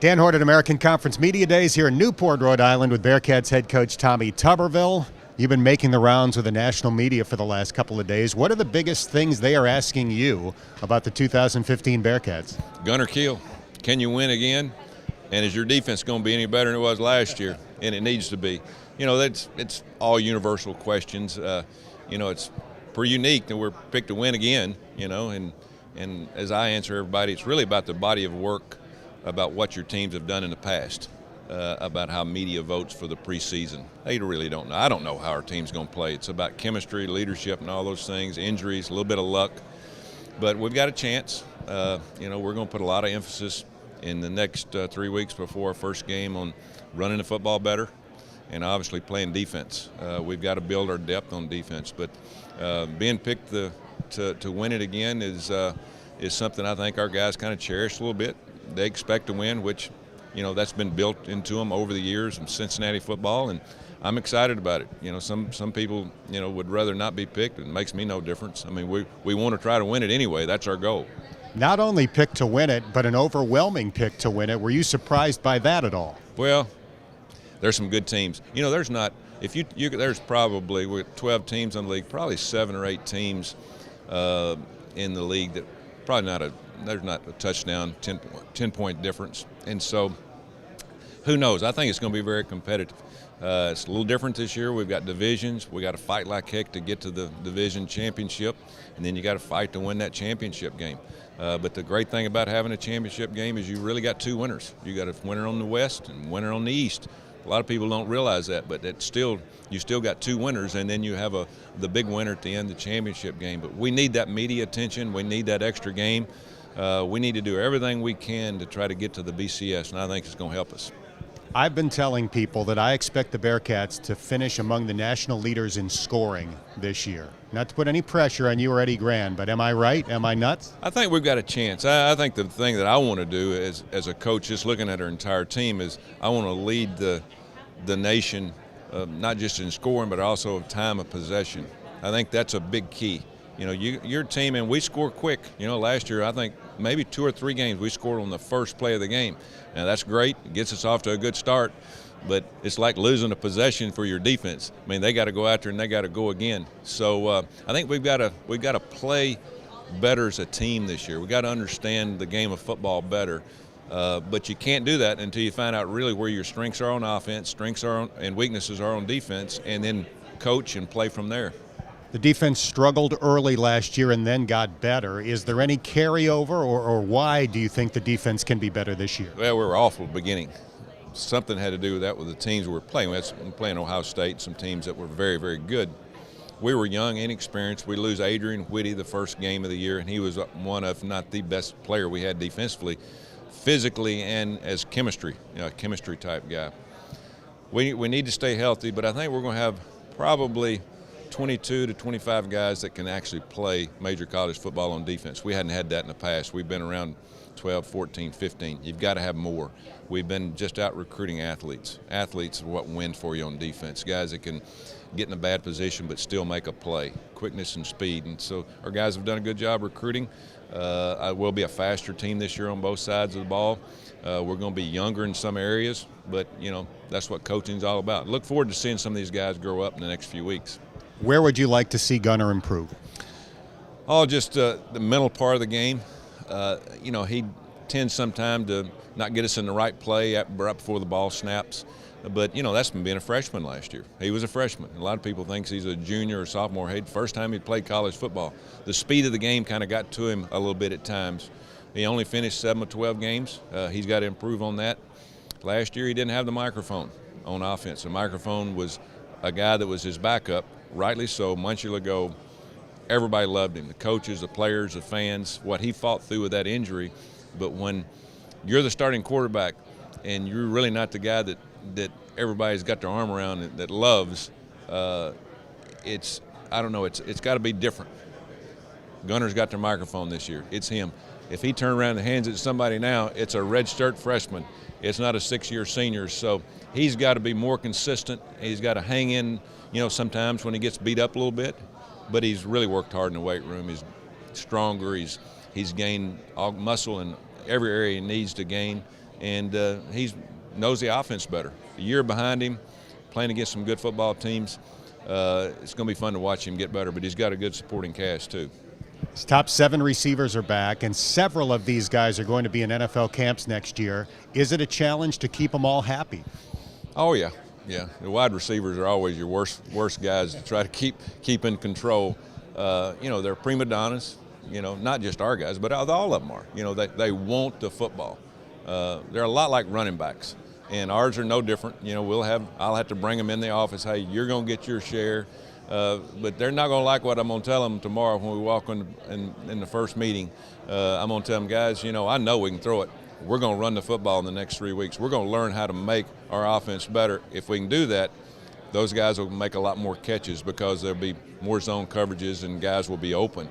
Dan Hoard at American Conference Media Days here in Newport, Rhode Island with Bearcats head coach Tommy Tuberville. You've been making the rounds with the national media for the last couple of days. What are the biggest things they are asking you about the 2015 Bearcats? Gunner Kiel, can you win again? And is your defense going to be any better than it was last year? And it needs to be. You know, it's all universal questions. You know, it's pretty unique that we're picked to win again, you know, and as I answer everybody, it's really about the body of work, about what your teams have done in the past, about how media votes for the preseason. They really don't know. I don't know how our team's going to play. It's about chemistry, leadership, and all those things, injuries, a little bit of luck. But we've got a chance. You know, we're going to put a lot of emphasis in the next 3 weeks before our first game on running the football better and obviously playing defense. We've got to build our depth on defense. But being picked to win it again is something I think our guys kind of cherish a little bit. They expect to win, which, you know, that's been built into them over the years in Cincinnati football, and I'm excited about it. You know, some people, you know, would rather not be picked. It makes me no difference. I mean, we want to try to win it anyway. That's our goal. Not only picked to win it, but an overwhelming pick to win it. Were you surprised by that at all? Well, there's some good teams. You know, there's not. If you there's probably with 12 teams in the league, probably 7 or 8 teams in the league that probably there's not a touchdown, 10-point difference. And so who knows? I think it's going to be very competitive. It's a little different this year. We've got divisions. We got to fight like heck to get to the division championship, and then you got to fight to win that championship game. But the great thing about having a championship game is you really got 2 winners. You got a winner on the West and a winner on the East. A lot of people don't realize that, but you still got 2 winners, and then you have the big winner at the end of the championship game. But we need that media attention. We need that extra game. We need to do everything we can to try to get to the BCS, and I think it's going to help us. I've been telling people that I expect the Bearcats to finish among the national leaders in scoring this year. Not to put any pressure on you or Eddie Grand, but am I right? Am I nuts? I think we've got a chance. I think the thing that I want to do as a coach, just looking at our entire team, is I want to lead the nation, not just in scoring, but also time of possession. I think that's a big key. You know, your team, and we score quick. You know, last year I think maybe 2 or 3 games we scored on the first play of the game. Now that's great. It gets us off to a good start, but it's like losing a possession for your defense. I mean, they got to go out there and they got to go again. So I think we've got to play better as a team this year. We got to understand the game of football better. But you can't do that until you find out really where your strengths are on offense, and weaknesses are on defense, and then coach and play from there. The defense struggled early last year and then got better. Is there any carryover, or why do you think the defense can be better this year? Well, we were awful at the beginning. Something had to do with that with the teams we were playing. We had playing Ohio State, some teams that were very, very good. We were young, inexperienced. We lose Adrian Whitty the first game of the year, and he was one of, not the best player we had defensively, physically and as chemistry, you know, a chemistry type guy. We need to stay healthy, but I think we're going to have probably 22 to 25 guys that can actually play major college football on defense. We hadn't had that in the past. We've been around 12, 14, 15. You've got to have more. We've been just out recruiting athletes. Athletes are what win for you on defense. Guys that can get in a bad position but still make a play, quickness and speed. And so our guys have done a good job recruiting. I will be a faster team this year on both sides of the ball. We're going to be younger in some areas, but, you know, that's what coaching's all about. Look forward to seeing some of these guys grow up in the next few weeks. Where would you like to see Gunner improve? Oh, just the mental part of the game. You know, he tends sometimes to not get us in the right play right before the ball snaps. But, you know, that's from being a freshman last year. He was a freshman. A lot of people think he's a junior or sophomore. First time he played college football. The speed of the game kind of got to him a little bit at times. He only finished 7 of 12 games. He's got to improve on that. Last year he didn't have the microphone on offense. The microphone was a guy that was his backup, rightly so. A month ago, everybody loved him. The coaches, the players, the fans, what he fought through with that injury. But when you're the starting quarterback and you're really not the guy that everybody's got their arm around and that loves, I don't know, it's got to be different. Gunner's got their microphone this year. It's him. If he turned around and hands it to somebody now, it's a redshirt freshman. It's not a 6-year senior. So he's got to be more consistent. He's got to hang in, you know, sometimes when he gets beat up a little bit. But he's really worked hard in the weight room. He's stronger. He's gained all muscle in every area he needs to gain. and he knows the offense better. A year behind him, playing against some good football teams. It's going to be fun to watch him get better, but he's got a good supporting cast too. His top 7 receivers are back, and several of these guys are going to be in NFL camps next year. Is it a challenge to keep them all happy? Oh yeah, yeah. The wide receivers are always your worst guys to try to keep in control. They're prima donnas. Not just our guys, but all of them are. They want the football. They're a lot like running backs, and ours are no different. I'll have to bring them in the office. Hey, you're going to get your share. But they're not going to like what I'm going to tell them tomorrow when we walk in the first meeting. I'm going to tell them, guys, I know we can throw it. We're going to run the football in the next 3 weeks. We're going to learn how to make our offense better. If we can do that, those guys will make a lot more catches because there'll be more zone coverages and guys will be open.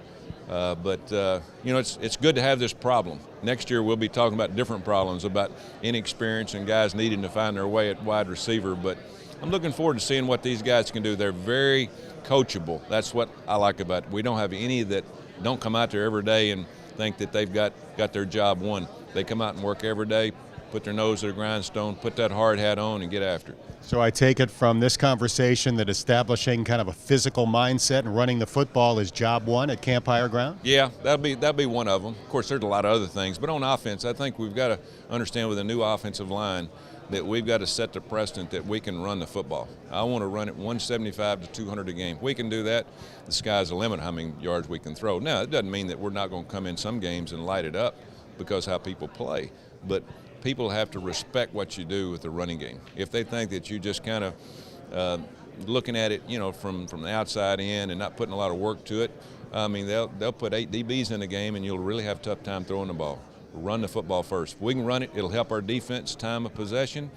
It's good to have this problem. Next year we'll be talking about different problems, about inexperience and guys needing to find their way at wide receiver. But I'm looking forward to seeing what these guys can do. They're very coachable. That's what I like about it. We don't have any that don't come out there every day and think that they've got their job won. They come out and work every day, put their nose to the grindstone, put that hard hat on, and get after it. So I take it from this conversation that establishing kind of a physical mindset and running the football is job one at Camp Higher Ground? Yeah, that'll be one of them. Of course, there's a lot of other things. But on offense, I think we've got to understand with a new offensive line that we've got to set the precedent that we can run the football. I want to run it 175 to 200 a game. If we can do that, the sky's the limit how many yards we can throw. Now, it doesn't mean that we're not going to come in some games and light it up because how people play. But people have to respect what you do with the running game. If they think that you just kind of looking at it, from the outside in and not putting a lot of work to it, I mean, they'll put 8 DBs in the game and you'll really have a tough time throwing the ball. Run the football first. If we can run it, it'll help our defense time of possession,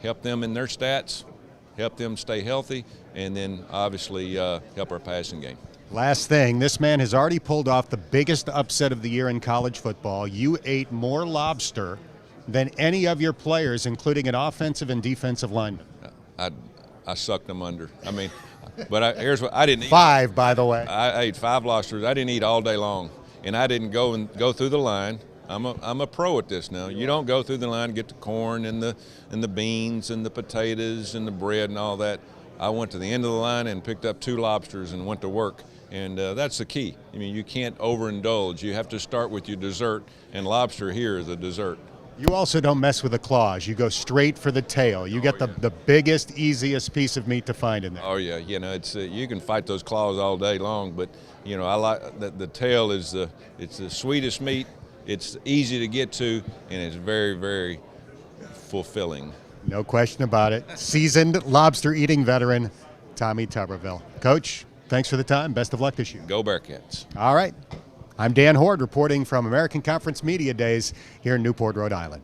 help them in their stats, help them stay healthy, and then obviously help our passing game. Last thing, this man has already pulled off the biggest upset of the year in college football. You ate more lobster than any of your players, including an offensive and defensive lineman. I sucked them under. I mean, but here's what I didn't eat. 5, by the way. I ate 5 lobsters. I didn't eat all day long, and I didn't go through the line. I'm a pro at this now. You don't go through the line and get the corn and the beans and the potatoes and the bread and all that. I went to the end of the line and picked up 2 lobsters and went to work. And that's the key. I mean, you can't overindulge. You have to start with your dessert, and lobster here is a dessert. You also don't mess with the claws. You go straight for the tail. You get the biggest, easiest piece of meat to find in there. Oh yeah, it's you can fight those claws all day long, but I like the tail is it's the sweetest meat. It's easy to get to, and it's very, very fulfilling. No question about it. Seasoned lobster-eating veteran, Tommy Tuberville. Coach, thanks for the time. Best of luck this year. Go Bearcats. All right. I'm Dan Hoard reporting from American Conference Media Days here in Newport, Rhode Island.